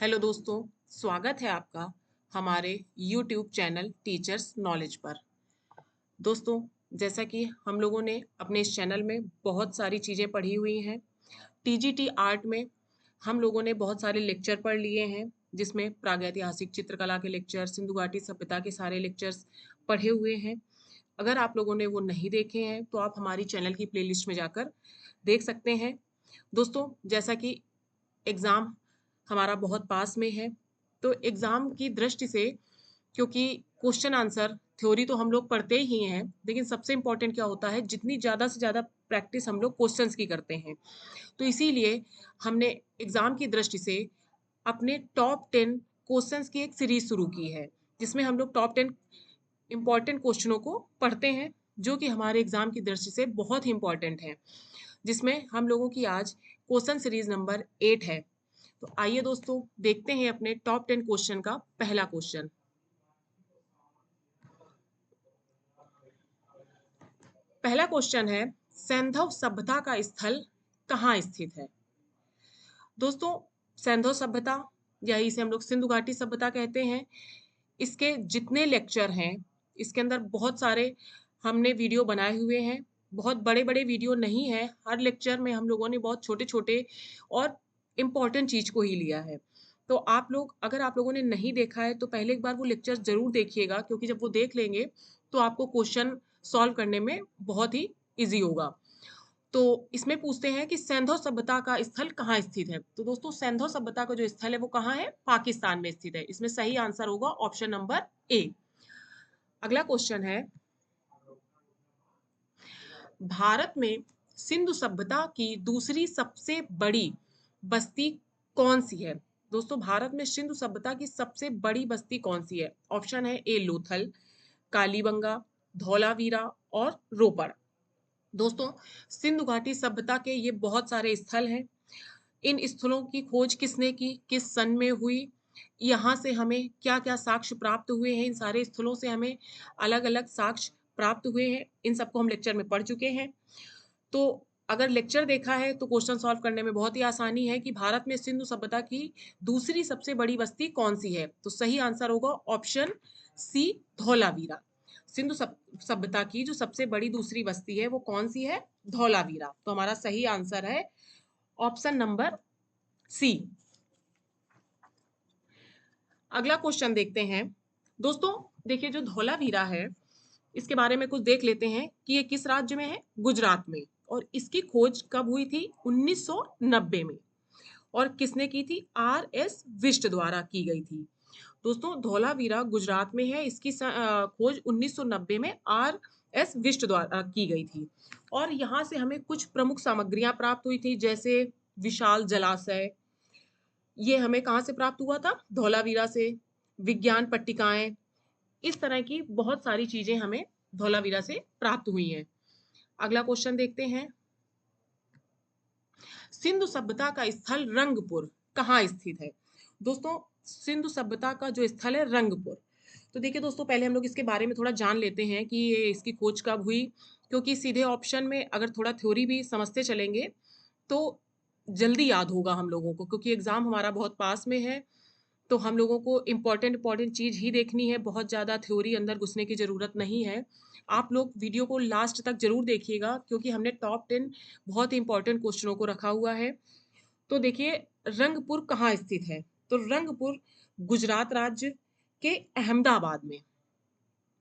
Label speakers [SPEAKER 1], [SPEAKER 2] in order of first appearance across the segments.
[SPEAKER 1] Hello दोस्तों, स्वागत है आपका हमारे YouTube चैनल टीचर्स नॉलेज पर। दोस्तों, जैसा कि हम लोगों ने अपने इस चैनल में बहुत सारी चीज़ें पढ़ी हुई हैं। टीजीटी आर्ट में हम लोगों ने बहुत सारे लेक्चर पढ़ लिए हैं, जिसमें प्रागैतिहासिक चित्रकला के लेक्चर, सिंधु घाटी सभ्यता के सारे लेक्चर्स पढ़े हुए हैं। अगर आप लोगों ने वो नहीं देखे हैं, तो आप हमारी चैनल की प्लेलिस्ट में जाकर देख सकते हैं। दोस्तों, जैसा कि एग्ज़ाम हमारा बहुत पास में है, तो एग्ज़ाम की दृष्टि से क्योंकि क्वेश्चन आंसर थ्योरी तो हम लोग पढ़ते ही हैं, लेकिन सबसे इम्पोर्टेंट क्या होता है, जितनी ज़्यादा से ज़्यादा प्रैक्टिस हम लोग क्वेश्चंस की करते हैं। तो इसीलिए हमने एग्ज़ाम की दृष्टि से अपने टॉप 10 क्वेश्चंस की एक सीरीज़ शुरू की है, जिसमें हम लोग टॉप 10 इम्पोर्टेंट क्वेश्चनों को पढ़ते हैं, जो कि हमारे एग्ज़ाम की दृष्टि से बहुत ही इम्पोर्टेंट हैं, जिसमें हम लोगों की आज क्वेश्चन सीरीज़ नंबर 8 है। तो आइए दोस्तों, देखते हैं अपने टॉप 10 क्वेश्चन का पहला क्वेश्चन। पहला क्वेश्चन है, सैंधव सभ्यता का स्थल कहाँ स्थित है? दोस्तों, सैंधव सभ्यता या इसे हम लोग सिंधु घाटी सभ्यता कहते हैं। इसके जितने लेक्चर हैं, इसके अंदर बहुत सारे हमने वीडियो बनाए हुए हैं। बहुत बड़े-बड़े वीडियो नहीं है, हर लेक्चर में हम लोगों ने बहुत छोटे-छोटे और इम्पोर्टेंट चीज़ को ही लिया है। तो आप लोग अगर आप लोगों ने नहीं देखा है, तो पहले एक बार वो लेक्चर ज़रूर देखिएगा, क्योंकि जब वो देख लेंगे, तो आपको क्वेश्चन सॉल्व करने में बहुत ही ईज़ी होगा। तो इसमें पूछते हैं कि सैंधव सभ्यता का स्थल कहाँ स्थित है? तो दोस्तों, सैंधव सभ्यता का जो स्थल है वो कहाँ है? पाकिस्तान में स्थित है। इसमें सही आंसर होगा ऑप्शन नंबर ए। अगला क्वेश्चन है, भारत में सिंधु सभ्यता की दूसरी सबसे बड़ी बस्ती कौन सी है? दोस्तों, भारत में सिंधु सभ्यता की सबसे बड़ी बस्ती कौन सी है? ऑप्शन है ए लोथल, कालीबंगा, धौलावीरा और रोपड़। दोस्तों, सिंधु घाटी सभ्यता के ये बहुत सारे स्थल हैं। इन स्थलों की खोज किसने की, किस सन में हुई, यहाँ से हमें क्या-क्या साक्ष्य प्राप्त हुए हैं, इन सारे स्थलों से हमें अलग-अलग साक्ष्य प्राप्त हुए हैं, इन सबको हम लेक्चर में पढ़ चुके हैं। तो अगर लेक्चर देखा है तो क्वेश्चन सॉल्व करने में बहुत ही आसानी है कि भारत में सिंधु सभ्यता की दूसरी सबसे बड़ी बस्ती कौन-सी है? तो सही आंसर होगा ऑप्शन सी, धौलावीरा। सिंधु सभ्यता की जो सबसे बड़ी दूसरी बस्ती है वो कौन-सी है? धौलावीरा। तो हमारा सही आंसर है ऑप्शन नंबर सी। अगला क्वेश्चन देखते हैं। दोस्तों, देखिए जो धौलावीरा है, इसके बारे में कुछ देख लेते हैं कि ये किस राज्य में है? गुजरात में। और इसकी खोज कब हुई थी? 1990 में। और किसने की थी? आर.एस. विष्ट द्वारा की गई थी। दोस्तों, धौलावीरा गुजरात में है। इसकी खोज 1990 में आर.एस. विष्ट द्वारा की गई थी। और यहाँ से हमें कुछ प्रमुख सामग्रियाँ प्राप्त हुई थी, जैसे विशाल जलाशय, ये हमें कहाँ से प्राप्त हुआ था? धौलावीरा से। विज्ञान पट्टिकाएँ, इस तरह की बहुत सारी चीज़ें हमें धौलावीरा से प्राप्त हुई हैं। अगला क्वेश्चन देखते हैं। सिंधु सभ्यता का स्थल रंगपुर कहाँ स्थित है? दोस्तों, सिंधु सभ्यता का जो स्थल है रंगपुर। तो देखिए दोस्तों, पहले हम लोग इसके बारे में थोड़ा जान लेते हैं कि ये इसकी खोज कब हुई, क्योंकि सीधे ऑप्शन में अगर थोड़ा थ्योरी भी समझते चलेंगे, तो जल्दी याद होगा हम लोगों को, क्योंकि एग्ज़ाम हमारा बहुत पास में है। तो हम लोगों को इम्पोर्टेंट चीज़ ही देखनी है, बहुत ज़्यादा थ्योरी अंदर घुसने की ज़रूरत नहीं है। आप लोग वीडियो को लास्ट तक ज़रूर देखिएगा, क्योंकि हमने टॉप 10 बहुत ही इम्पोर्टेंट क्वेश्चनों को रखा हुआ है। तो देखिए, रंगपुर कहाँ स्थित है? तो रंगपुर गुजरात राज्य के अहमदाबाद में।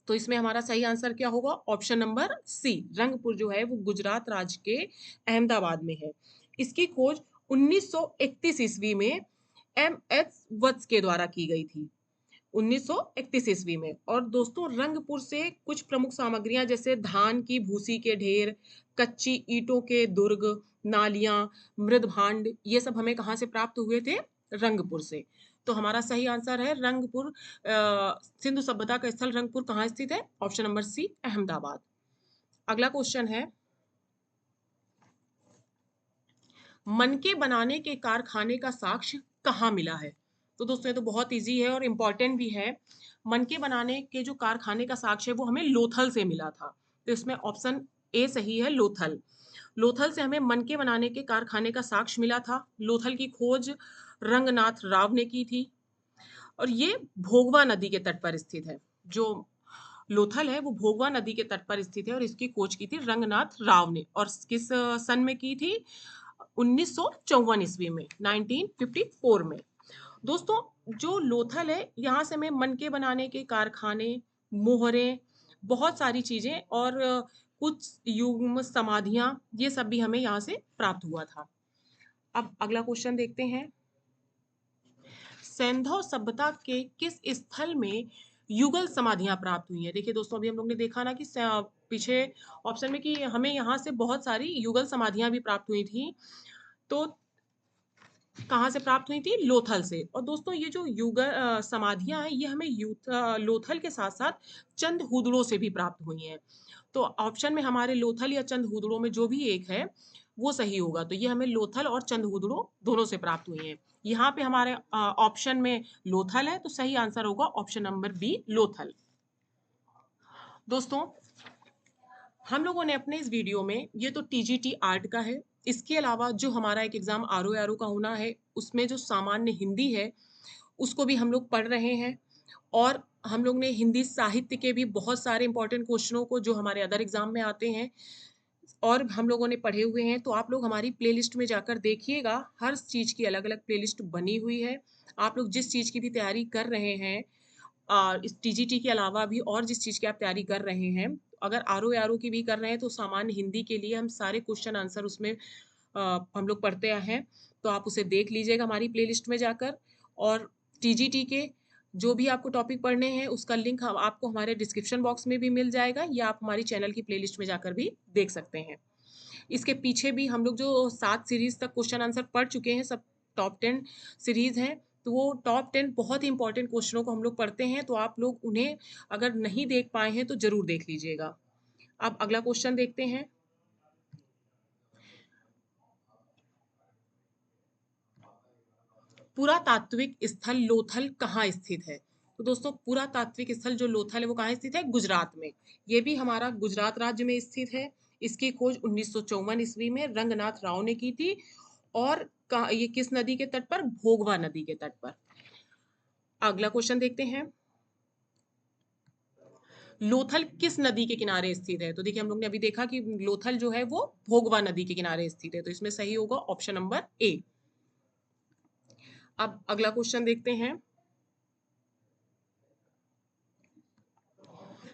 [SPEAKER 1] तो इसमें हमारा सही आंसर क्या होगा? ऑप्शन नंबर सी, रंगपुर जो है वो गुजरात राज्य के अहमदाबाद में है। इसकी खोज 1931 ईस्वी में एम.एच. वत्स के द्वारा की गई थी। 1931 ईस्वी में। और दोस्तों, रंगपुर से कुछ प्रमुख सामग्रियां जैसे धान की भूसी के ढेर, कच्ची ईंटों के दुर्ग, नालियां, मृदभांड, ये सब हमें कहाँ से प्राप्त हुए थे? रंगपुर से। तो हमारा सही आंसर है रंगपुर। सिंधु सभ्यता का स्थल रंगपुर कहाँ स्थित है? Option number c, Ahmedabad. अगला क्वेश्चन है, मनके बनाने के कारखाने का साक्ष्य कहाँ मिला है? तो दोस्तों, ये तो बहुत इजी है और इम्पोर्टेंट भी है। मनके बनाने के जो कारखाने का साक्ष्य है वो हमें लोथल से मिला था। तो इसमें ऑप्शन ए सही है, लोथल। लोथल से हमें मनके बनाने के कारखाने का साक्ष्य मिला था। लोथल की खोज रंगनाथ राव ने की थी और ये भोगवा नदी के तट पर स्थित है। जो लोथल है वो भोगवा नदी के तट पर स्थित है और इसकी खोज की थी रंगनाथ राव ने और किस सन में की थी 1954 ईस्वी में 1954 में। दोस्तों जो लोथल है यहाँ से हमें मनके बनाने के कारखाने, मोहरें, बहुत सारी चीजें और कुछ युग्म समाधियां ये सब भी हमें यहाँ से प्राप्त हुआ था। अब अगला क्वेश्चन देखते हैं। सैंधव सभ्यता के किस स्थल में युगल समाधियां प्राप्त हुई हैं? देखिए दोस्तों अभी हम लोग ने देखा ना कि पीछे ऑप्शन में कि हमें यहाँ से बहुत सारी युगल समाधियां भी प्राप्त हुई थी। तो कहाँ से प्राप्त हुई थी? लोथल से। और दोस्तों ये जो युगल समाधियां हैं ये हमें लोथल के साथ साथ चंद हुदड़ों से भी प्राप्त हुई हैं। तो ऑप्शन में हमारे लोथल या चंद हुदड़ों में जो भी एक है वो सही होगा। तो ये हमें लोथल और चंद हुदड़ों दोनों से प्राप्त हुई हैं। यहाँ पे हमारे ऑप्शन में लोथल है तो सही आंसर होगा ऑप्शन नंबर बी लोथल। दोस्तों हम लोगों ने अपने इस वीडियो में ये तो टीजीटी आर्ट का है, इसके अलावा जो हमारा एक एग्जाम आर ओ का होना है उसमें जो सामान्य हिंदी है उसको भी हम लोग पढ़ रहे हैं और हम लोग ने हिंदी साहित्य के भी बहुत सारे इंपॉर्टेंट क्वेश्चनों को जो हमारे अदर एग्जाम में आते हैं और हम लोगों ने पढ़े हुए हैं। तो आप लोग हमारी प्लेलिस्ट में जाकर देखिएगा, हर चीज़ की अलग अलग प्लेलिस्ट बनी हुई है। आप लोग जिस चीज़ की भी तैयारी कर रहे हैं इस टीजीटी के अलावा भी और जिस चीज़ की आप तैयारी कर रहे हैं, अगर आर ओ की भी कर रहे हैं तो सामान्य हिंदी के लिए हम सारे क्वेश्चन आंसर उसमें हम लोग पढ़ते हैं। तो आप उसे देख लीजिएगा हमारी प्लेलिस्ट में जाकर। और टीजीटी के जो भी आपको टॉपिक पढ़ने हैं उसका लिंक हम आपको हमारे डिस्क्रिप्शन बॉक्स में भी मिल जाएगा या आप हमारी चैनल की प्लेलिस्ट में जाकर भी देख सकते हैं। इसके पीछे भी हम लोग जो 7 सीरीज तक क्वेश्चन आंसर पढ़ चुके हैं, सब टॉप 10 सीरीज हैं। तो वो टॉप 10 बहुत ही इंपॉर्टेंट क्वेश्चनों को हम लोग पढ़ते हैं, तो आप लोग उन्हें अगर नहीं देख पाए हैं तो जरूर देख लीजिएगा। अब अगला क्वेश्चन देखते हैं। पुरातात्विक स्थल लोथल कहाँ स्थित है? तो दोस्तों पुरातात्विक स्थल जो लोथल है वो कहाँ स्थित है? गुजरात में। ये भी हमारा गुजरात राज्य में स्थित है। इसकी खोज 1954 ईस्वी में रंगनाथ राव ने की थी और ये किस नदी के तट पर? भोगवा नदी के तट पर। अगला क्वेश्चन देखते हैं। लोथल किस नदी के किनारे स्थित है? तो देखिए हम लोग ने अभी देखा कि लोथल जो है वो भोगवा नदी के किनारे स्थित है, तो इसमें सही होगा ऑप्शन नंबर ए। अब अगला क्वेश्चन देखते हैं।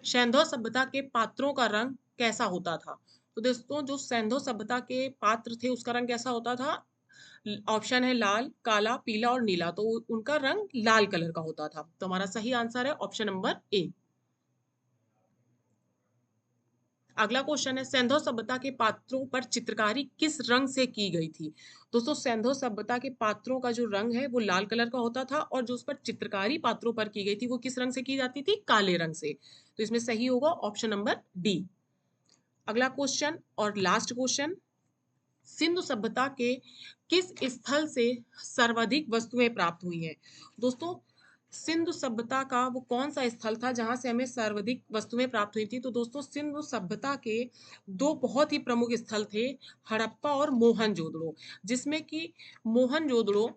[SPEAKER 1] सैंधव सभ्यता के पात्रों का रंग कैसा होता था? तो दोस्तों जो सैंधव सभ्यता के पात्र थे उसका रंग कैसा होता था? ऑप्शन है लाल, काला, पीला और नीला। तो उनका रंग लाल कलर का होता था। तो हमारा सही आंसर है ऑप्शन नंबर ए। अगला क्वेश्चन है सैंधव सभ्यता के पात्रों पर चित्रकारी किस रंग से की गई थी? दोस्तों सैंधव सभ्यता के पात्रों का जो रंग है वो लाल कलर का होता था और जो उस पर चित्रकारी पात्रों पर की गई थी वो किस रंग से की जाती थी? काले रंग से। तो इसमें सही होगा ऑप्शन नंबर डी। अगला क्वेश्चन और लास्ट क्वेश्चन। सिंधु सभ्यता के किस स्थल से सर्वाधिक वस्तुएं प्राप्त हुई हैं? दोस्तों सिंधु सभ्यता का वो कौन सा स्थल था जहां से हमें सर्वाधिक वस्तुएं प्राप्त हुई थी? तो दोस्तों सिंधु सभ्यता के दो बहुत ही प्रमुख स्थल थे, हड़प्पा और मोहनजोदड़ो, जिसमें कि मोहनजोदड़ो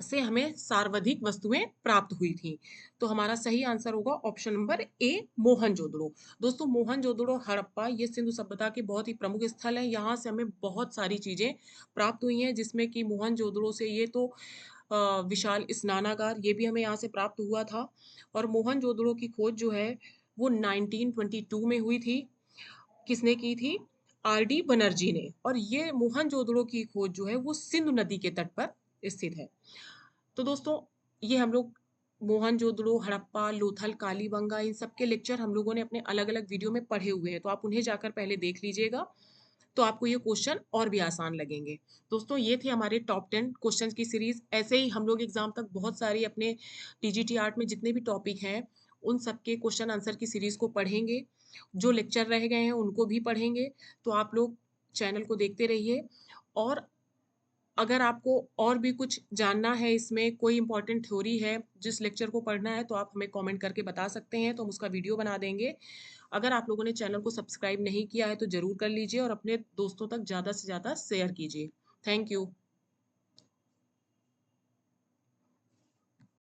[SPEAKER 1] से हमें सर्वाधिक वस्तुएं प्राप्त हुई थी। तो हमारा सही आंसर होगा ऑप्शन नंबर ए मोहनजोदड़ो। दोस्तों मोहनजोदड़ो हड़प्पा ये सिंधु सभ्यता के बहुत ही प्रमुख स्थल है, यहाँ से हमें बहुत सारी चीजें प्राप्त हुई हैं जिसमें कि मोहनजोदड़ो से ये तो विशाल स्नानागार ये भी हमें यहाँ से प्राप्त हुआ था। और मोहनजोदड़ो की खोज जो है वो 1922 में हुई थी। किसने की थी? आर डी बनर्जी ने। और ये मोहनजोदड़ो की खोज जो है वो सिंधु नदी के तट पर स्थित है। तो दोस्तों ये हम लोग मोहनजोदड़ो, हड़प्पा, लोथल, कालीबंगा इन सब के लेक्चर हम लोगों ने अपने अलग अलग वीडियो में पढ़े हुए हैं, तो आप उन्हें जाकर पहले देख लीजिएगा, तो आपको ये क्वेश्चन और भी आसान लगेंगे। दोस्तों ये थे हमारे टॉप 10 क्वेश्चन की सीरीज। ऐसे ही हम लोग एग्जाम तक बहुत सारी अपने टीजीटी आर्ट में जितने भी टॉपिक हैं उन सब के क्वेश्चन आंसर की सीरीज को पढ़ेंगे, जो लेक्चर रह गए हैं उनको भी पढ़ेंगे। तो आप लोग चैनल को देखते रहिए और अगर आपको और भी कुछ जानना है, इसमें कोई इंपॉर्टेंट थ्योरी है जिस लेक्चर को पढ़ना है तो आप हमें कमेंट करके बता सकते हैं, तो हम उसका वीडियो बना देंगे। अगर आप लोगों ने चैनल को सब्सक्राइब नहीं किया है तो जरूर कर लीजिए और अपने दोस्तों तक ज़्यादा से ज़्यादा शेयर कीजिए। Thank you.